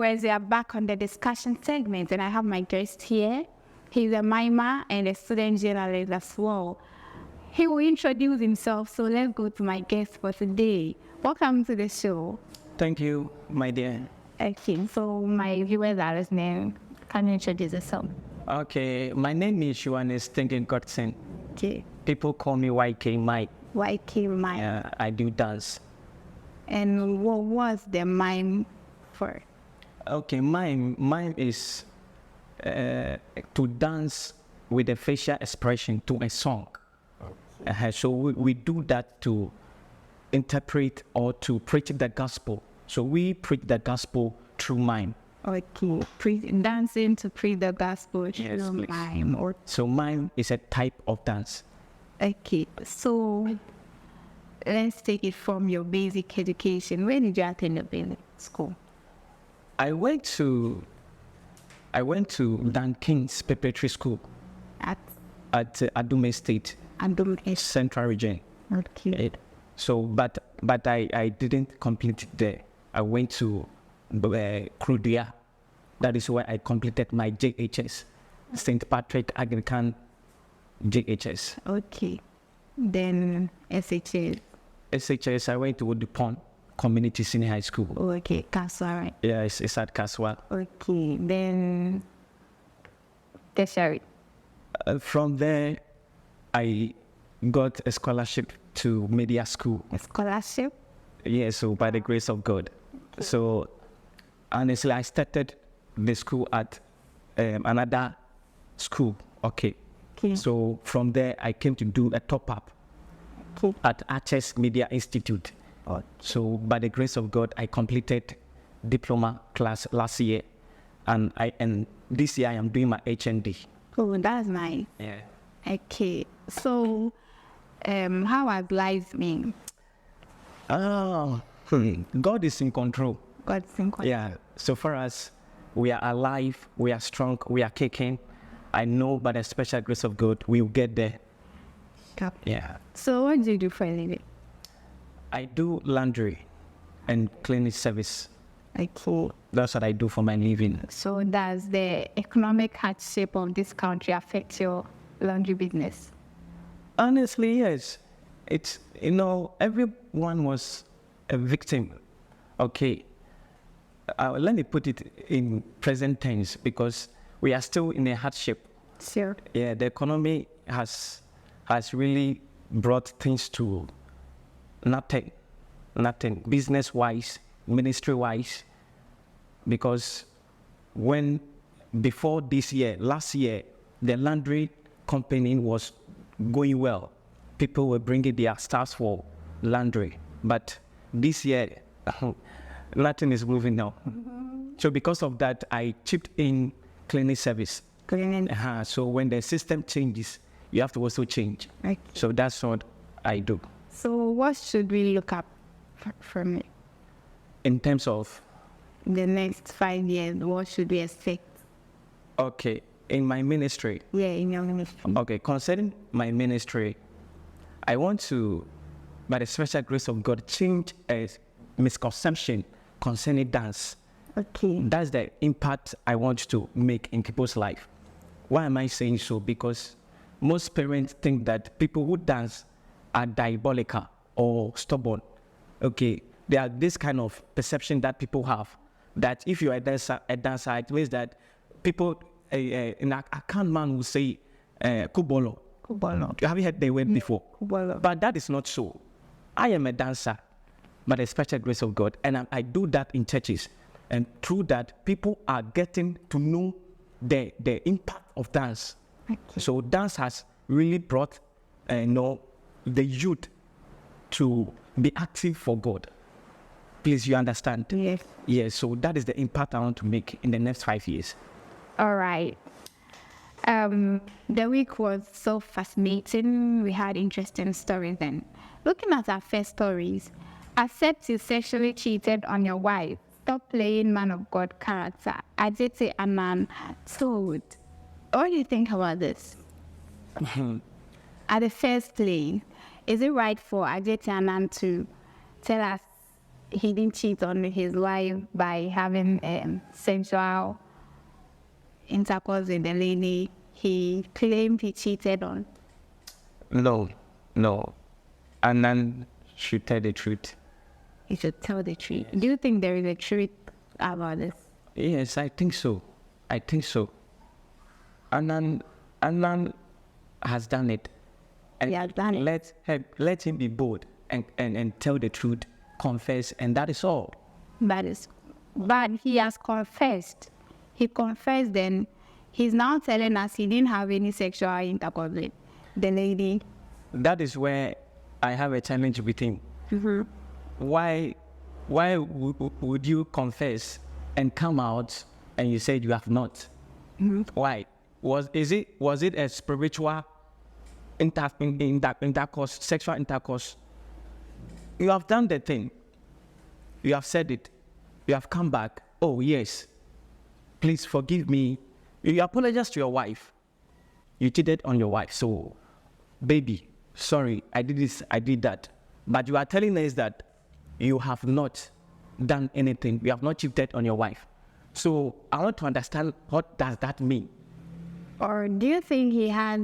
Whereas we are back on the discussion segment, and I have my guest here. He's a mimer and a student journalist as well. He will introduce himself, so let's go to my guest for today. Welcome to the show. Thank you, my dear. Okay, so my viewers are listening. Can you introduce yourself? Okay, my name is Yohanes Tengeh Godson. Okay. People call me YK Mike. YK Mime. Yeah, I do dance. And what was the mime for? Okay, mime is to dance with a facial expression to a song. So we do that to interpret or to preach the gospel. So we preach the gospel through mime. Okay, dancing to preach the gospel through mime. So mime is a type of dance. Okay, so let's take it from your basic education. Where did you attend the basic school? I went to Dan King's Preparatory School At Adume State, Adum Central Region. Okay. So, but I didn't complete it there. I went to Krudia. That is where I completed my JHS, St. Patrick Anglican JHS. Okay. Then SHS. SHS, I went to Woodupon Community Senior High School. Okay, Kaswa, right? Yeah, it's at Kaswa. Okay, then tertiary. From there, I got a scholarship to media school. A scholarship? Yeah, so by the grace of God. Okay. So honestly, I started the school at another school. Okay. So from there, I came to do a top-up at Arches Media Institute. So by the grace of God, I completed diploma class last year, and this year I am doing my HND. Oh, that's nice. Yeah. Okay, so how has life been? God is in control. God's in control. Yeah. So far as we are alive, we are strong, we are kicking, I know by the special grace of God, we will get there. Yep. Yeah. So what do you do for a living? I do laundry and cleaning service. Okay. That's what I do for my living. So does the economic hardship of this country affect your laundry business? Honestly, yes. It's, everyone was a victim. Okay. Let me put it in present tense because we are still in a hardship. Sure. Yeah, the economy has really brought things to nothing, business-wise, ministry-wise, because before this year, last year, the laundry company was going well. People were bringing their staffs for laundry, but this year, nothing is moving now. Mm-hmm. So because of that, I chipped in cleaning service. Cleaning. So when the system changes, you have to also change. Okay. So that's what I do. So what should we look up from it? In terms of? The next 5 years, what should we expect? Okay, in my ministry. Yeah, in your ministry. Okay, concerning my ministry, I want to, by the special grace of God, change a misconception concerning dance. Okay. That's the impact I want to make in people's life. Why am I saying so? Because most parents think that people who dance are diabolical or stubborn. Okay, there are this kind of perception that people have, that if you are a dancer, it means that people, an account man will say, kubolo. Kubolo. Have you heard the word before? Kubolo. But that is not so. I am a dancer, by the special grace of God, and I do that in churches. And through that, people are getting to know the impact of dance. Okay. So dance has really brought the youth to be active for God. Please, you understand? Yes. Yes, so that is the impact I want to make in the next 5 years. All right. The week was so fascinating. We had interesting stories then. Looking at our first stories, accept you sexually cheated on your wife. Stop playing man of God character. Ajete Anan told. What do you think about this? At the first place, is it right for Ajete Anan to tell us he didn't cheat on his wife by having sexual intercourse with the lady he claimed he cheated on? No. And then should tell the truth. He should tell the truth. Do you think there is a truth about this? Yes, I think so. Anan has done it. And He has done it. Let him be bold and tell the truth, confess, and that is all. But he has confessed. He confessed, then he's now telling us he didn't have any sexual intercourse with the lady. That is where I have a challenge with him. Mm-hmm. Why would you confess and come out and you said you have not? Mm-hmm. Why? Was it a spiritual intercourse, sexual intercourse? You have done the thing. You have said it. You have come back. Oh yes, please forgive me. You apologize to your wife. You cheated on your wife. So, baby, sorry, I did this, I did that. But you are telling us that you have not done anything. You have not cheated on your wife. So I want to understand, what does that mean? Or do you think he has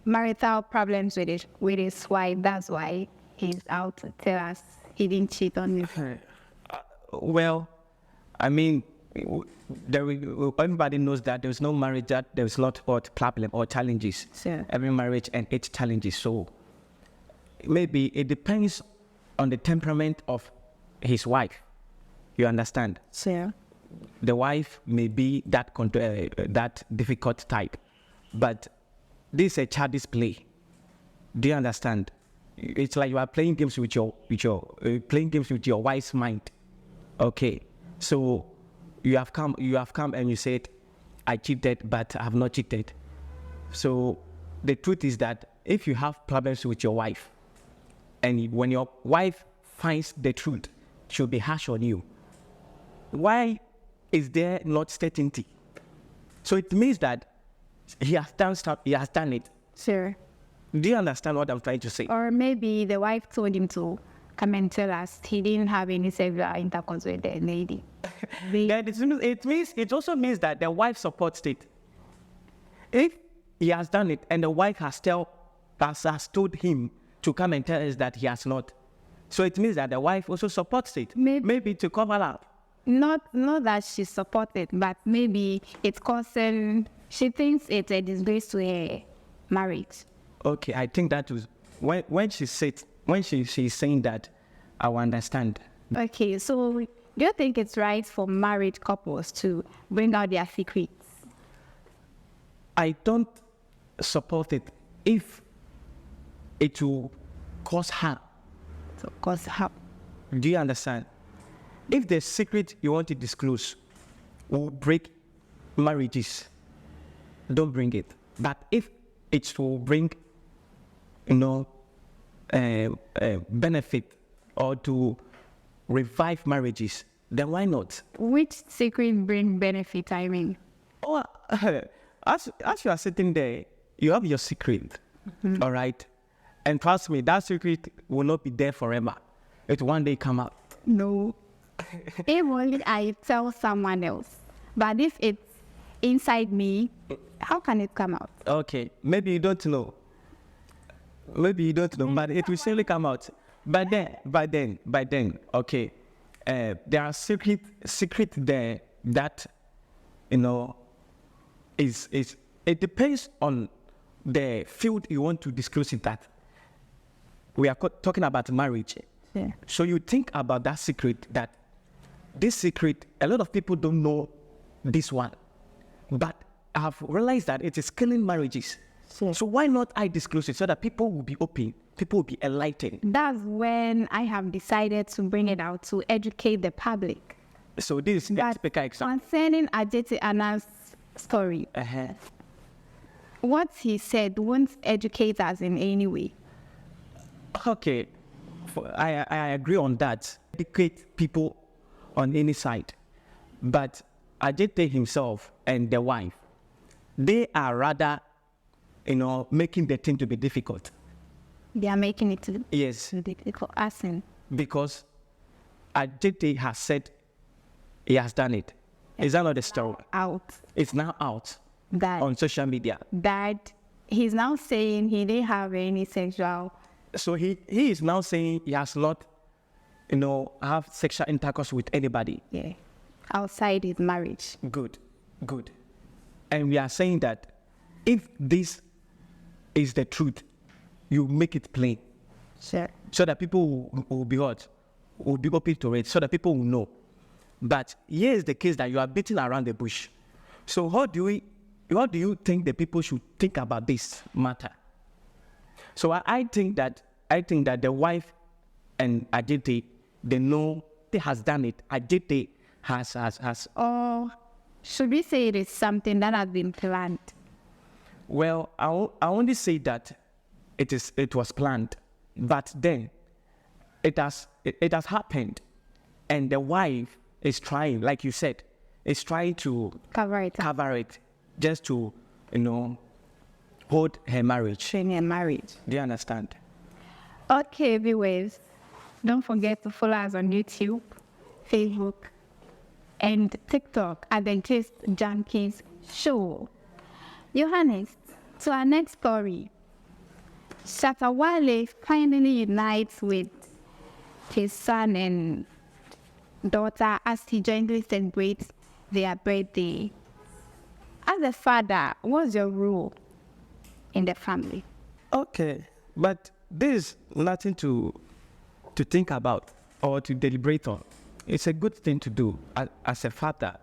marital problems with his wife? That's why he's out to tell us he didn't cheat on you. Well, I mean, everybody knows that there's no marriage that there's not what problem or challenges. Sure. Every marriage and its challenges. So maybe it depends on the temperament of his wife. You understand? Sure. The wife may be that difficult type, but this is a childish play. Do you understand? It's like you are playing games with your wife's mind. Okay, so you have come and you said, I cheated, but I have not cheated. So the truth is that if you have problems with your wife, and when your wife finds the truth, she'll be harsh on you. Why is there not certainty? So it means that he has done stuff, he has done it. Sure. Do you understand what I'm trying to say? Or maybe the wife told him to come and tell us he didn't have any sexual intercourse with the lady. It also means that the wife supports it. If he has done it and the wife has told him to come and tell us that he has not, so it means that the wife also supports it. Maybe to cover up. Not that she supported, but maybe it's causing. She thinks it's a disgrace to her marriage. Okay, I think that was when she's saying that, I will understand. Okay, so do you think it's right for married couples to bring out their secrets? I don't support it if it will cause harm. So cause harm. Do you understand? If the secret you want to disclose will break marriages, don't bring it. But if it will bring, benefit or to revive marriages, then why not? Which secret bring benefit, I mean? Oh, as you are sitting there, you have your secret, all right? And trust me, that secret will not be there forever. It will one day come out. No. If only I tell someone else. But if it's inside me, how can it come out? Okay, maybe you don't know. But it will surely come out. By then, okay, there are secret there that, it depends on the field you want to disclose it at. We are talking about marriage. Yeah. So you think about that secret, this secret, a lot of people don't know this one. But I have realized that it is killing marriages. Sure. So why not I disclose it so that people will be open, people will be enlightened. That's when I have decided to bring it out to educate the public. So this is a typical example. Concerning Ajeti Anna's story, what he said won't educate us in any way. Okay, I agree on that. Educate people on any side. But Ajete himself and the wife, they are rather, making the thing to be difficult. They are making it to Yes, for asking. because Ajite has said he has done it. Is that not the story? Out It's now out that on social media. that he's now saying he didn't have any sexual. So he is now saying he has not, have sexual intercourse with anybody. Yeah, outside his marriage. Good. And we are saying that if this is the truth, you make it plain Sure. so that people will be what? Will be open to it, so that people will know. But here is the case that you are beating around the bush. So what do you think the people should think about this matter? So I think that the wife and Ajite, they know they has done it. Ajite has. Or should we say it is something that has been planned? Well, I only say that it was planned, but then it has happened, and the wife is trying, like you said, is trying to Cover it. just to hold her marriage. In your marriage. Do you understand? Okay, viewers, don't forget to follow us on YouTube, Facebook, and TikTok at the Gist Junkies Show. Yohanes, to our next story. Shatawale finally unites with his son and daughter as he jointly celebrates their birthday. As a father, what's your role in the family? Okay, but this is nothing to think about or to deliberate on. It's a good thing to do as a father.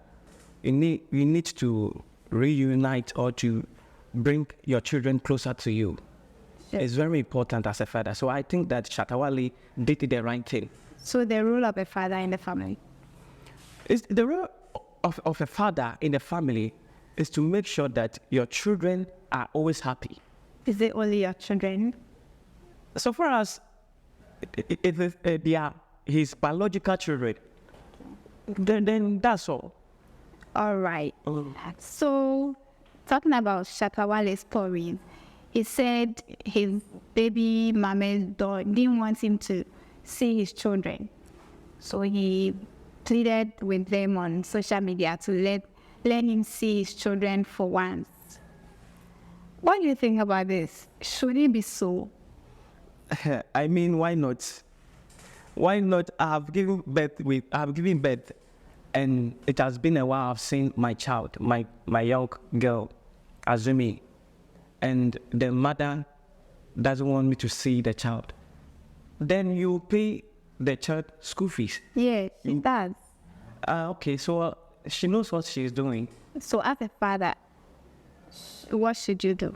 You need to reunite or to bring your children closer to you. Sure. It's very important as a father. So I think that Shatawale did the right thing. So the role of a father in the family? The role of a father in the family is to make sure that your children are always happy. Is it only your children? So far as they are his biological children, then that's all. All right. So, talking about Shatawale's story, he said his baby Mime didn't want him to see his children. So he pleaded with them on social media to let him see his children for once. What do you think about this? Should it be so? I mean, why not? Why not? I have given birth, and it has been a while I've seen my child, my young girl, Azumi, and the mother doesn't want me to see the child. Then you pay the child school fees. Yes, she does. Okay, so she knows what she's doing. So as a father, what should you do?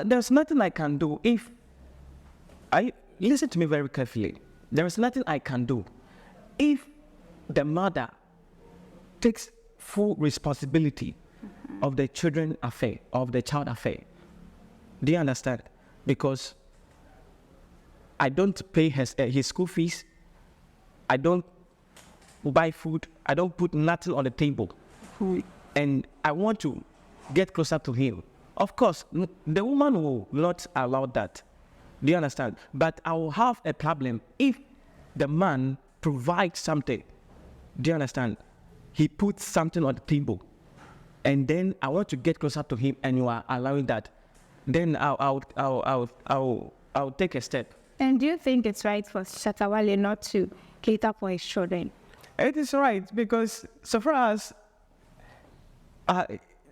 There's nothing I can do if listen to me very carefully. There is nothing I can do if the mother takes full responsibility of the children affair, of the child affair. Do you understand? Because I don't pay his school fees. I don't buy food. I don't put nothing on the table. And I want to get closer to him. Of course, the woman will not allow that. Do you understand? But I will have a problem if the man provides something. Do you understand? He puts something on the table, and then I want to get closer to him, and you are allowing that. Then I'll take a step. And do you think it's right for Shatawale not to cater for his children? It is right, because so far as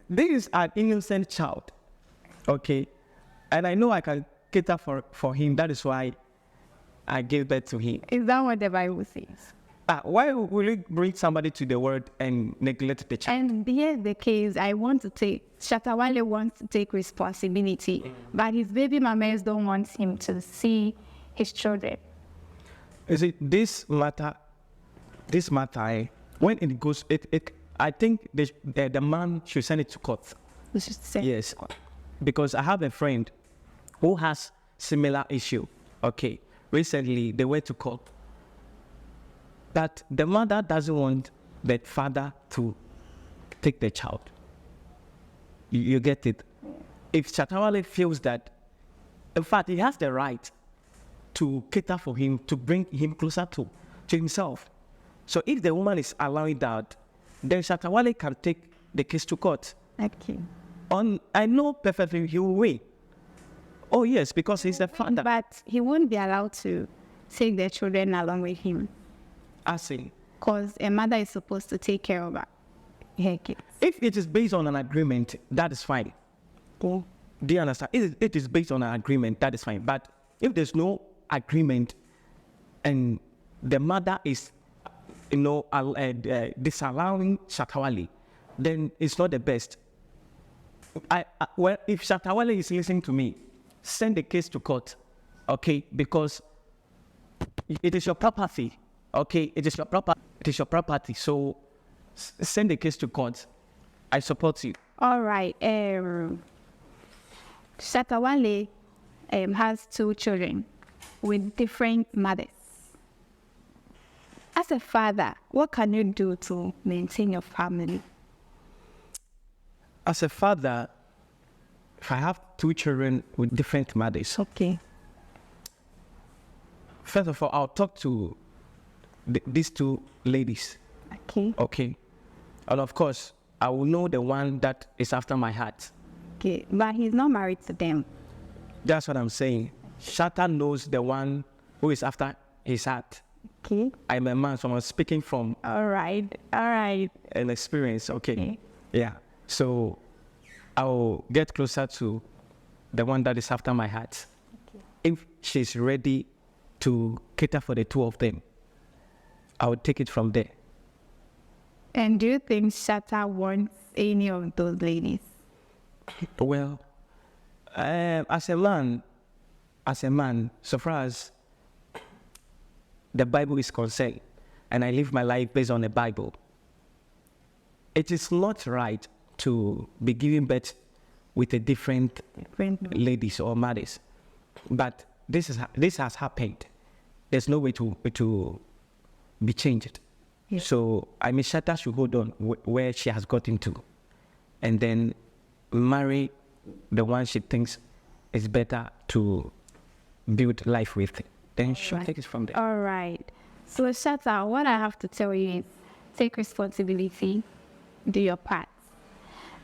this is an innocent child, okay, and I know I can cater for him. That is why I gave birth to him. Is that what the Bible says? Why will you bring somebody to the world and neglect the child? And here's the case. Shatawale wants to take responsibility, but his baby mamas don't want him to see his children. You see, this matter, when it goes, I think the man should send it to court. We should say. Yes, because I have a friend who has similar issue. Okay, recently they went to court, but the mother doesn't want the father to take the child. You get it? If Shatawale feels that In fact, he has the right to cater for him, to bring him closer to himself. So if the woman is allowing that, then Shatawale can take the case to court. Okay. I know perfectly he will win. Oh yes, because he's the father. But he won't be allowed to take the children along with him. I see. Because a mother is supposed to take care of her kids. If it is based on an agreement, that is fine. Okay. Do you understand? If it is based on an agreement, that is fine. But if there's no agreement and the mother is, disallowing Shatawale, then it's not the best. Well, if Shatawale is listening to me, send the case to court, okay? Because it is your property, okay? It is your property. It is your property. So send the case to court. I support you. All right. Shatawale has 2 children with different mothers. As a father, what can you do to maintain your family? As a father, if I have 2 children with different mothers, Okay. first of all, I'll talk to these 2 ladies, Okay. okay? And of course, I will know the one that is after my heart. Okay. But he's not married to them. That's what I'm saying. Shatta knows the one who is after his heart. Okay. I'm a man, so I'm speaking from All right. an experience, okay? Okay. Yeah. So I'll get closer to the one that is after my heart. Okay. If she's ready to cater for the 2 of them, I will take it from there. And do you think Shatta wants any of those ladies? Well, as a man, so far as the Bible is concerned, and I live my life based on the Bible, it is not right to be giving birth with a different ladies or mothers. But this has happened. There's no way to be changed. Yes. So I mean, Shatta should hold on where she has gotten to, and then marry the one she thinks is better to build life with. Then she'll take it from there. All right. So Shatta, what I have to tell you is take responsibility, do your part.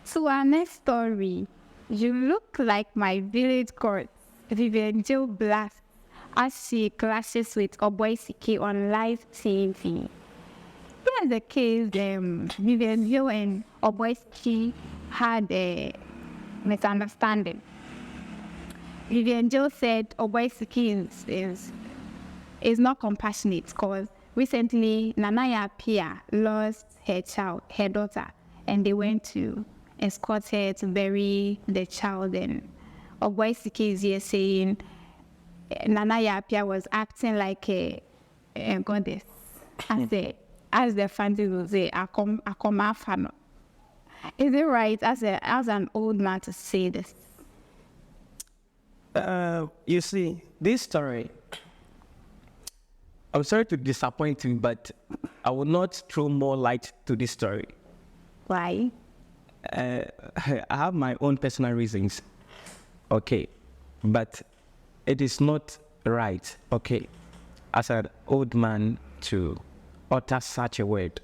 So our next story, you look like my village court, Vivian Jill Blast, as she clashes with Oboisiki on live TV. Here's the case, Vivian Jill and Oboisiki had a misunderstanding. Vivian Jill said Oboisiki is not compassionate because recently Nanaya Pia lost her daughter, and they went to escort her to bury the child. And Oboisiki is here saying Nanaya Pia was acting like a goddess, as the fancy will say, Akomafano. Is it right as an old man to say this? You see, this story, I'm sorry to disappoint you, but I will not throw more light to this story. Why? I have my own personal reasons, okay, but it is not right, okay, as an old man to utter such a word.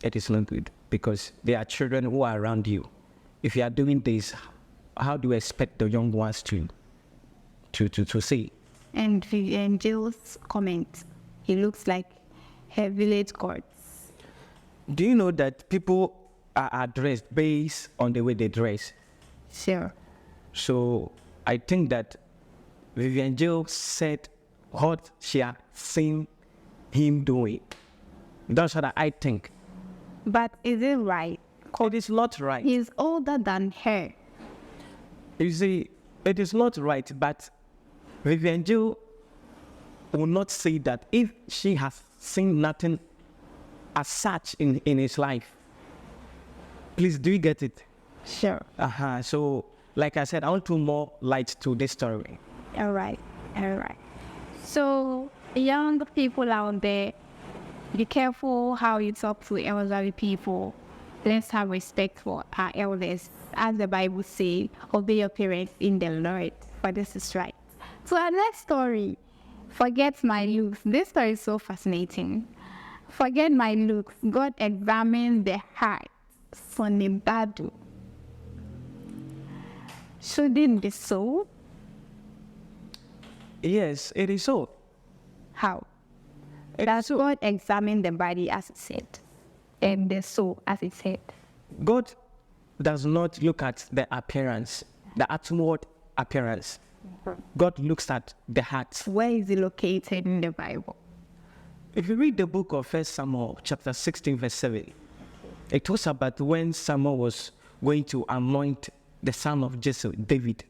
It is not good because there are children who are around you. If you are doing this, how do you expect the young ones to see? And Vivian Jill's comment, he looks like her village courts. Do you know that people are addressed based on the way they dress? Sure. So I think that Vivian Jill said what she had seen him doing. That's what I think. But is it right? It is not right. He's older than her. You see, it is not right, but Vivian Jill will not say that if she has seen nothing as such in his life. Please, do you get it? Sure. So, like I said, I want to more light to this story. All right. So, young people out there, be careful how you talk to elderly people. Let's have respect for our elders. As the Bible says, obey your parents in the Lord. but this is right. So our next story, forget my looks. This story is so fascinating. Forget my looks. God examines the heart. Sonibadu. Shouldn't be so? Yes, it is so. How? It is Does so. God examine the body as it said, and the soul as it said? God does not look at the appearance, the outward appearance. God looks at the heart. Where is it located in the Bible? If you read the book of 1 Samuel, chapter 16, verse 7, it talks about when Samuel was going to anoint the son of Jesse, David.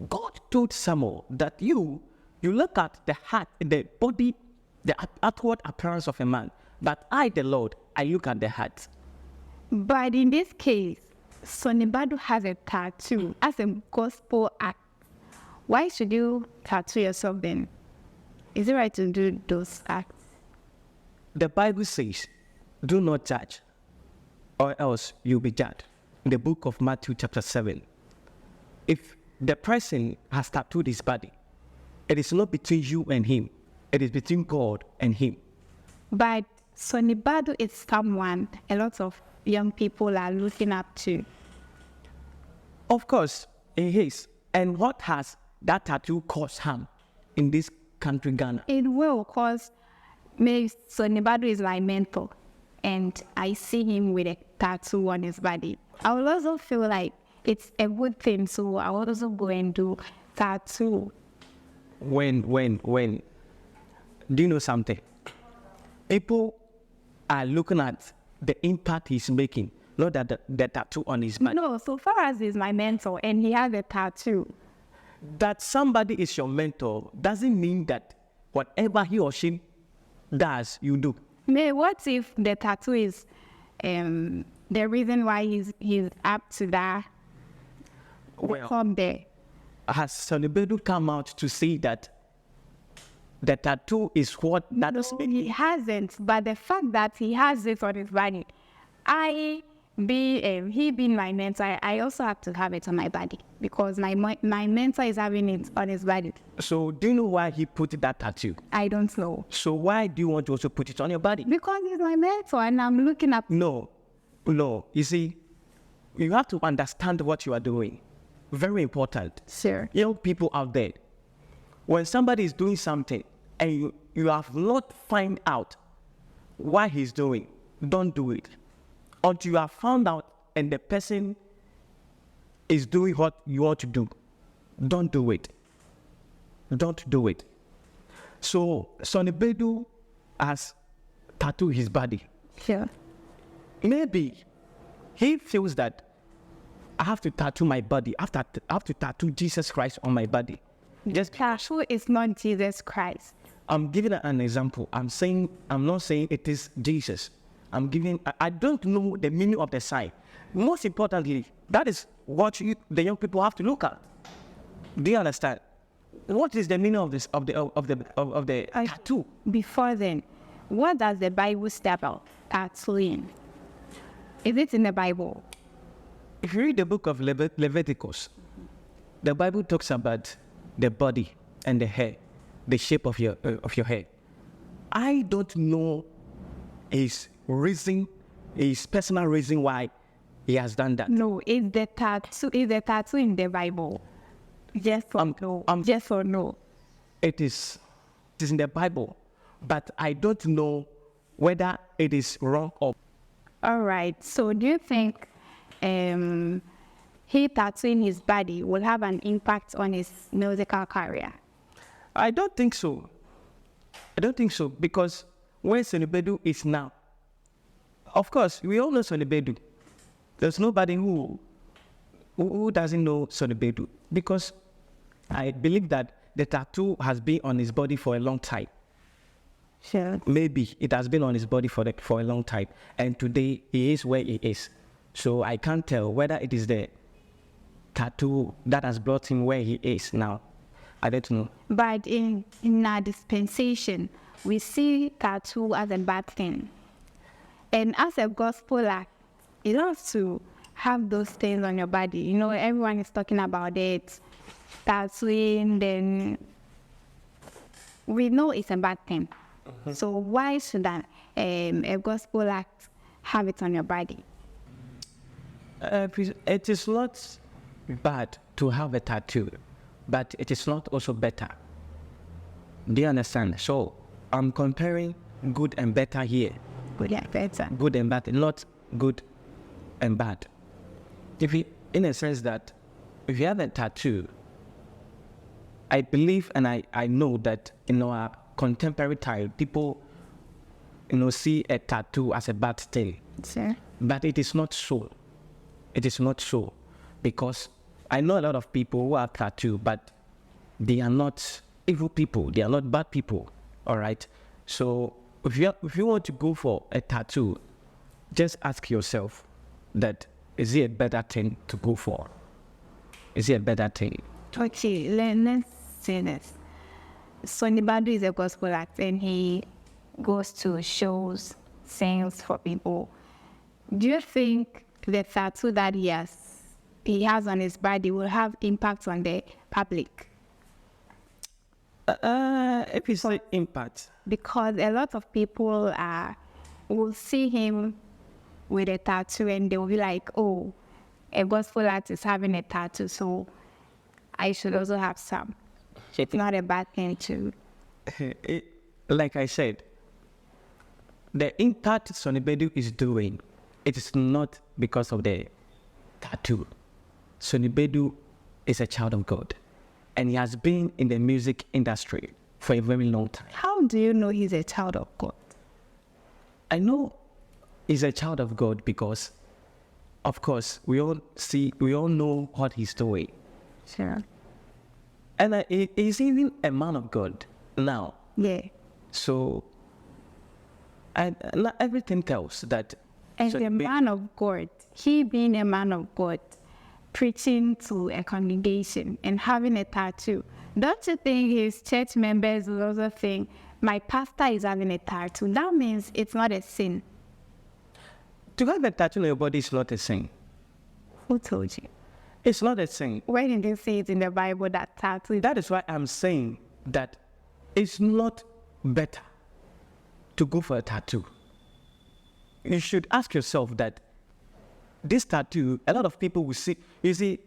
God told Samuel that you look at the heart, the body, the outward appearance of a man, but I, the Lord, I look at the heart. But in this case, Sonibadu has a tattoo as a gospel act. Why should you tattoo yourself then? Is it right to do those acts? The Bible says, do not judge, or else you'll be judged. In the book of Matthew chapter 7. If the person has tattooed his body, it is not between you and him. It is between God and him. But Sonibadu is someone a lot of young people are looking up to. Of course, it is. And what has that tattoo caused harm in this country, Ghana? It will, because maybe Sonibadu is my mentor, and I see him with a tattoo on his body. I will also feel like it's a good thing, so I will also go and do tattoo. When, do you know something? People are looking at the impact he's making, not that the tattoo on his body. No, so far as he's my mentor and he has a tattoo. That somebody is your mentor doesn't mean that whatever he or she does, you do. May what if the tattoo is the reason why he's up to that? Well, Come there. has Sonibadu come out to say that the tattoo is what that is No, making? he hasn't. But the fact that he has it on his body, he being my mentor, I also have to have it on my body because my mentor is having it on his body. So do you know why he put that tattoo? I don't know. So why do you want to also put it on your body? Because he's my mentor and I'm looking up. No. You see, you have to understand what you are doing. Very important. Sure. Young people out there, when somebody is doing something and you have not find out why he's doing, don't do it. Until you have found out and the person is doing what you want to do, don't do it. Don't do it. So Sonibadu has tattooed his body. Sure. Maybe he feels that I have to tattoo my body. I have to tattoo Jesus Christ on my body. Just Tattoo is not Jesus Christ. I'm giving an example. I'm not saying it is Jesus. I don't know the meaning of the sign. Most importantly, that is what the young people have to look at. Do you understand? What is the meaning of this of the tattoo? Before then, what does the Bible say about tattooing? Is it in the Bible? If you read the book of Leviticus, the Bible talks about the body and the hair, the shape of your hair. I don't know his personal reason why he has done that. No, is the tattoo in the Bible? Yes or no? Yes or no? It is in the Bible, but I don't know whether it is wrong or. All right. So do you think he tattooing his body will have an impact on his musical career? I don't think so. Because where Sonibadu is now, of course, we all know Sonibadu. There's nobody who doesn't know Sonibadu, because I believe that the tattoo has been on his body for a long time. Sure. Maybe it has been on his body for a long time, and today he is where he is. So I can't tell whether it is the tattoo that has brought him where he is now. I don't know. But in our dispensation, we see tattoo as a bad thing. And as a gospel act, you don't have to have those things on your body. You know, everyone is talking about it. tattooing, then we know it's a bad thing. So why should a gospel act have it on your body? It is not bad to have a tattoo, but it is not also better. Do you understand? So I'm comparing good and better here. Good and better. Good and bad, not good and bad. If you, in a sense that if you have a tattoo, I believe and I know that in our contemporary time, people, see a tattoo as a bad thing. Sure. But it is not so. It is not so, because I know a lot of people who have tattoo, but they are not evil people. They are not bad people. All right. So if you want to go for a tattoo, just ask yourself that is it a better thing to go for? Is it a better thing? Okay, let's say this. Sonny Badu is a gospel act and he goes to shows, sings for people. Do you think the tattoo that he has on his body will have impact on the public? If you say impact. Because a lot of people will see him with a tattoo and they will be like, oh, a gospel act is having a tattoo, so I should also have some. It's not a bad thing to. Like I said, the impact Sonny Badu is doing, it is not because of the tattoo. Sonny Badu is a child of God, and he has been in the music industry for a very long time. How do you know he's a child of God? I know he's a child of God because, of course, we all know what he's doing. Sure. And he's even a man of God now. Yeah. So, everything tells that. As a man of God, he being a man of God, preaching to a congregation and having a tattoo, don't you think his church members will also think, my pastor is having a tattoo? That means it's not a sin. To have a tattoo on your body is not a sin. Who told you? It's not a sin. Where did they say it in the Bible that tattoo? That is why I'm saying that it's not better to go for a tattoo. You should ask yourself that this tattoo, a lot of people will see, you see,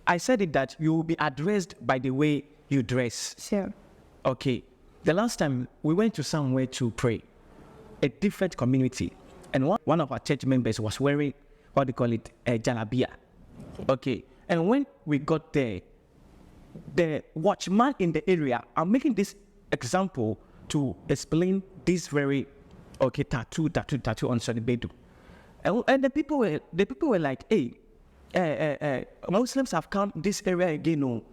I said it that you will be addressed by the way you dress. Sure. Okay. The last time we went to somewhere to pray, a different community, and one of our church members was wearing, what do you call it, a jalabia. Okay. And when we got there, the watchman in the area, I'm making this example to explain this very, tattoo on Sonny Badu. And the people were like, hey, Muslims have come this area again, no.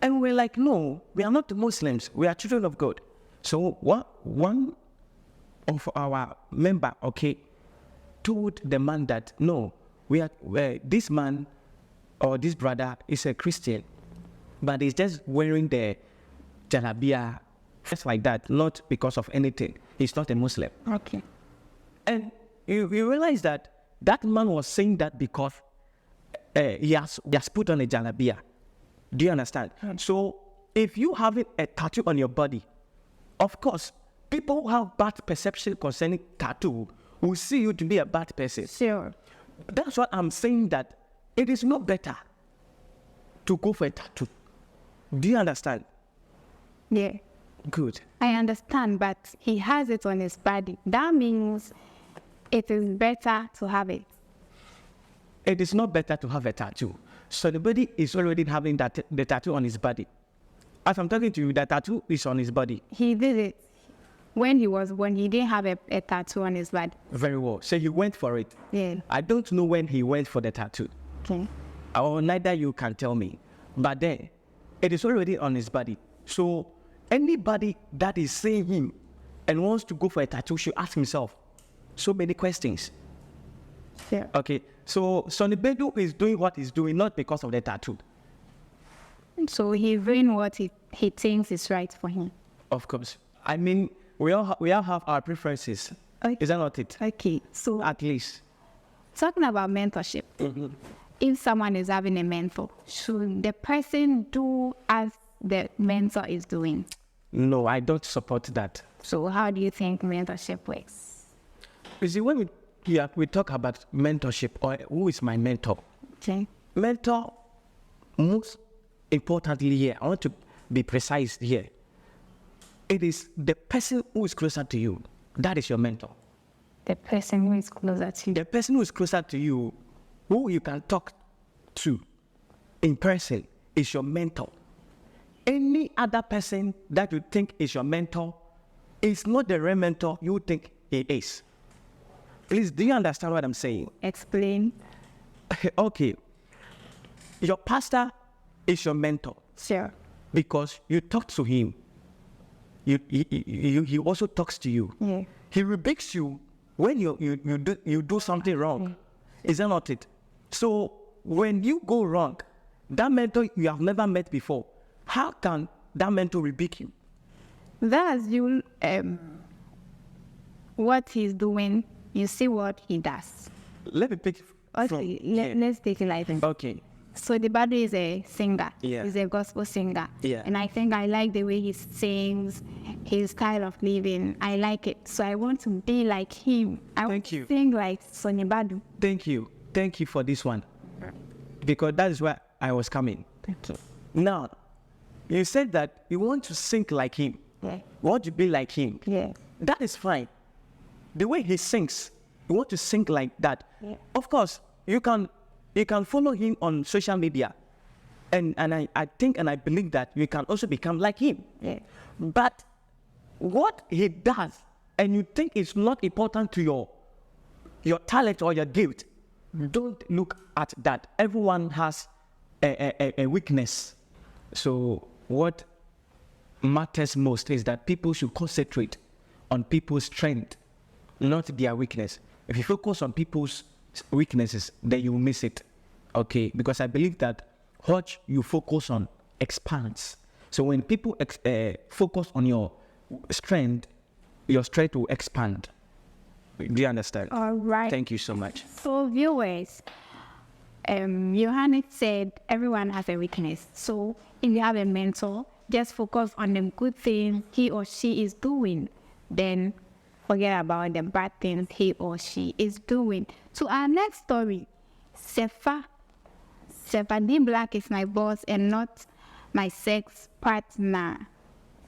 And we're like, no, we are not Muslims. We are children of God. So one of our member, told the man that, no, this man or this brother is a Christian, but he's just wearing the jalabia, just like that, not because of anything. He's not a Muslim. Okay. And you realize that man was saying that because he has put on a jalabia. Do you understand? So if you have a tattoo on your body, of course, people who have bad perception concerning tattoo will see you to be a bad person. Sure. That's what I'm saying, that it is not better to go for a tattoo. Do you understand? Yeah. Good. I understand, but he has it on his body. That means it is better to have it. It is not better to have a tattoo. So the body is already having the tattoo on his body. As I'm talking to you, the tattoo is on his body. He did it when he was born. He didn't have a tattoo on his body. Very well. So he went for it. Yeah. I don't know when he went for the tattoo. Okay. Or neither you can tell me. But then, it is already on his body. So anybody that is seeing him and wants to go for a tattoo should ask himself so many questions. Yeah. Okay. So Sonny Badu is doing what he's doing not because of the tattoo. So he's doing what he thinks is right for him. Of course. I mean, we all have our preferences. Okay. Is that not it? Okay. So At least. talking about mentorship, if someone is having a mentor, should the person do as the mentor is doing? No, I don't support that. So how do you think mentorship works? You see, when we talk about mentorship, or who is my mentor? Okay. Mentor, most importantly here, I want to be precise here. It is the person who is closer to you. That is your mentor. The person who is closer to you. The person who is closer to you, who you can talk to in person, is your mentor. Any other person that you think is your mentor is not the real mentor you think he is. Please, do you understand what I'm saying? Explain. Okay. Your pastor is your mentor Sure. because you talk to him. He also talks to you. Yeah. He rebukes you when you do something wrong. Is that not it? So when you go wrong, that mentor you have never met before, how can that mentor rebuke you? That's you. What he's doing, you see what he does. Let me pick Okay, from let's take it like this. Okay. So the Badu is a singer. Yeah. He's a gospel singer. Yeah. And I think I like the way he sings, his style of living. I like it. So I want to be like him. I want to sing like Sonny Badu. Thank you. Thank you for this one. Because that is where I was coming. Thank you. Now, you said that you want to sing like him. Yeah. You want to be like him. Yeah. That is fine. The way he sings, you want to sing like that. Yeah. Of course, you can follow him on social media. And I think and I believe that you can also become like him. Yeah. But what he does, and you think is not important to your talent or your gift, don't look at that. Everyone has a weakness. So what matters most is that people should concentrate on people's strength, not their weakness. If you focus on people's weaknesses, then you will miss it. Okay? Because I believe that what you focus on expands. So when people focus on your strength will expand. Do you understand? All right. Thank you so much. So viewers, Yohanes said everyone has a weakness. So if you have a mentor, just focus on the good things he or she is doing. Then forget about the bad things he or she is doing. So our next story, Sefa D Black is my boss and not my sex partner.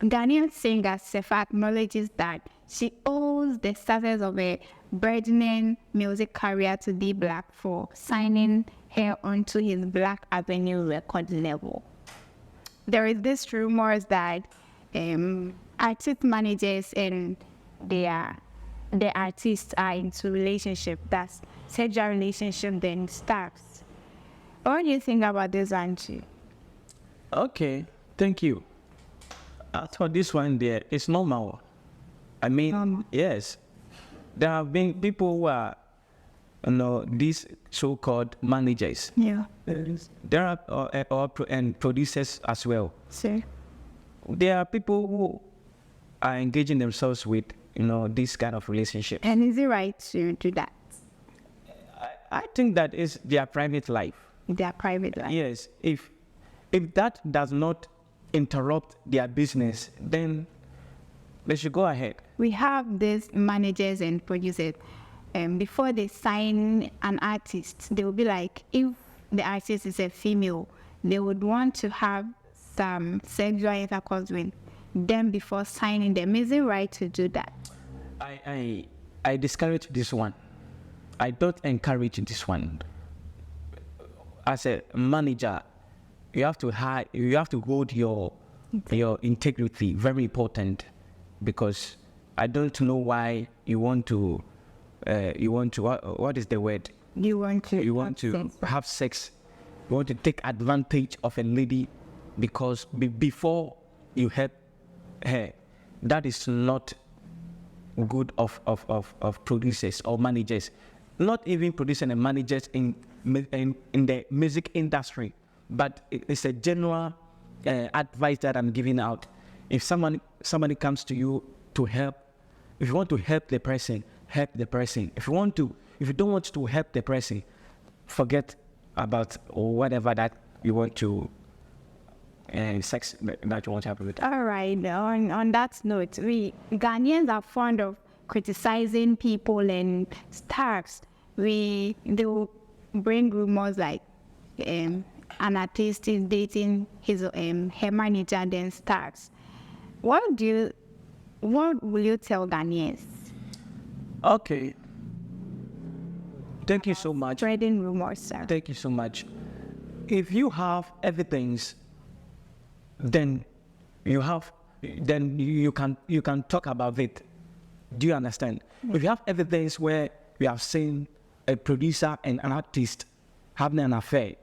Ghanaian singer Sefa acknowledges that she owes the success of a burgeoning music career to D Black for signing her onto his Black Avenue record label. There is this rumors that artist managers and the artists are into relationship, that's sexual relationship, then starts. What do you think about this, Anchi? Okay, thank you. As for this one there, it's normal. I mean, yes, there have been people who are, these so-called managers. Yeah. There are and producers as well. Sure. There are people who are engaging themselves with, this kind of relationship. And is it right to do that? I think that is their private life. Their private life. Yes. If that does not interrupt their business, then they should go ahead. We have these managers and producers. Before they sign an artist, they will be like, if the artist is a female, they would want to have some sexual intercourse with them before signing them. Is it right to do that? I discourage this one. I don't encourage this one. As a manager, you have to hold your integrity, very important, because I don't know why you want to what is the word? You want to have sex. You want to take advantage of a lady because before you help her. That is not good of producers or managers. Not even producers and managers in the music industry, but it's a general advice that I'm giving out. If somebody comes to you to help, if you want to help the person, help the person. If you don't want to help the person, forget about whatever that you want to, sex that you want to have with. All right. On that note, we Ghanaians are fond of criticizing people and stars. They will bring rumors like an artist is dating his her manager, then stars. What will you tell Ghanaians? Okay. Thank you so much. Spreading rumors, sir. Thank you so much. If you have evidence, then you can talk about it. Do you understand? If you have evidence where you have seen a producer and an artist having an affair,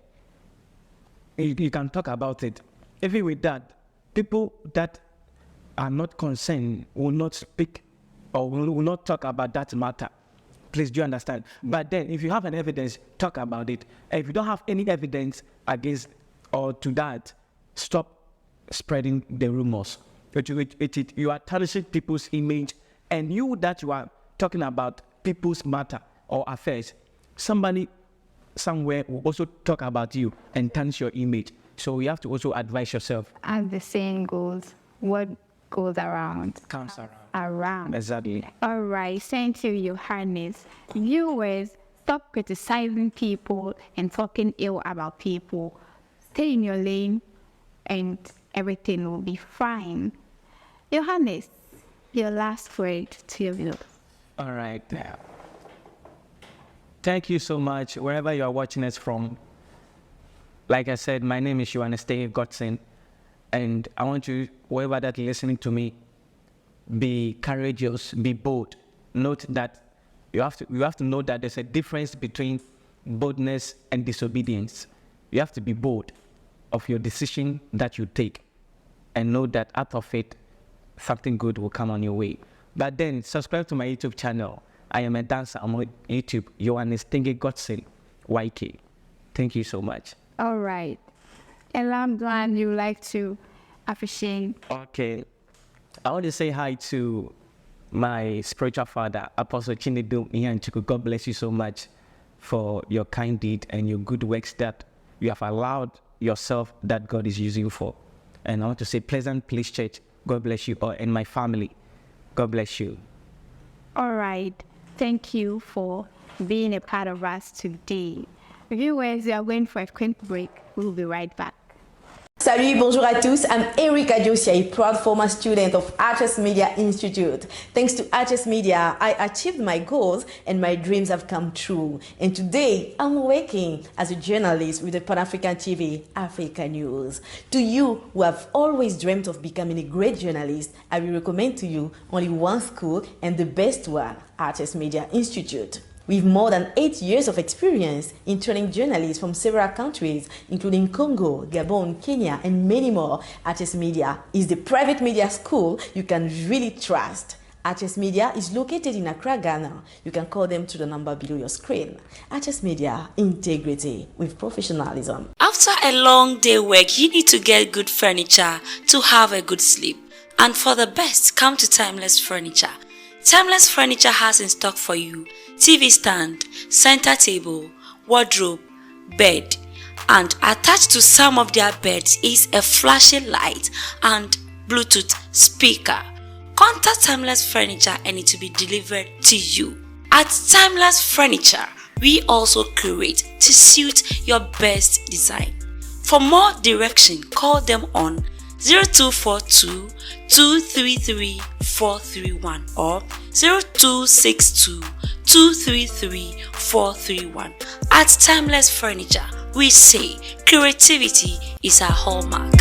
you can talk about it. Even with that, people that are not concerned will not speak or will not talk about that matter. Please, do you understand? But then, if you have an evidence, talk about it. And if you don't have any evidence against or to that, stop spreading the rumors. You are tarnishing people's image, and you that you are talking about people's matter or affairs, somebody somewhere will also talk about you and tarnish your image. So you have to also advise yourself. As the saying goes, what goes around Comes around. Exactly. All right, thank you, Yohanes. Viewers, stop criticizing people and talking ill about people. Stay in your lane and everything will be fine. Yohanes, your last word to your viewers. All right. Thank you so much, wherever you are watching us from. Like I said, my name is Yohanes Godson, and I want you, whoever that is listening to me, be courageous, be bold. Note that you have to know that there's a difference between boldness and disobedience. You have to be bold of your decision that you take, and know that out of it, something good will come on your way. But then subscribe to my YouTube channel. I am a dancer. I'm on YouTube. Yohanes Tengeh Godson, YK. Thank you so much. All right. And I'm glad you like to appreciate. Okay. I want to say hi to my spiritual father, Apostle Chinedu Ianchuku. God bless you so much for your kind deed and your good works that you have allowed yourself that God is using you for. And I want to say Pleasant Place Church, God bless you all, and my family. God bless you. All right. Thank you for being a part of us today. Viewers, we are going for a quick break. We'll be right back. Salut, bonjour à tous. I'm Erika Josia, a proud former student of Arches Media Institute. Thanks to Arches Media, I achieved my goals and my dreams have come true. And today, I'm working as a journalist with the Pan-African TV, Africa News. To you who have always dreamt of becoming a great journalist, I will recommend to you only one school and the best one, Arches Media Institute. With more than 8 years of experience in training journalists from several countries, including Congo, Gabon, Kenya, and many more, Arches Media is the private media school you can really trust. Arches Media is located in Accra, Ghana. You can call them to the number below your screen. Arches Media, integrity with professionalism. After a long day work, you need to get good furniture to have a good sleep. And for the best, come to Timeless Furniture. Timeless Furniture has in stock for you TV stand, center table, wardrobe, bed, and attached to some of their beds is a flashing light and Bluetooth speaker. Contact Timeless Furniture and it will be delivered to you. At Timeless Furniture, we also curate to suit your best design. For more direction, call them on 0242 233 431 or 0262 233 431. At Timeless Furniture, we say creativity is our hallmark.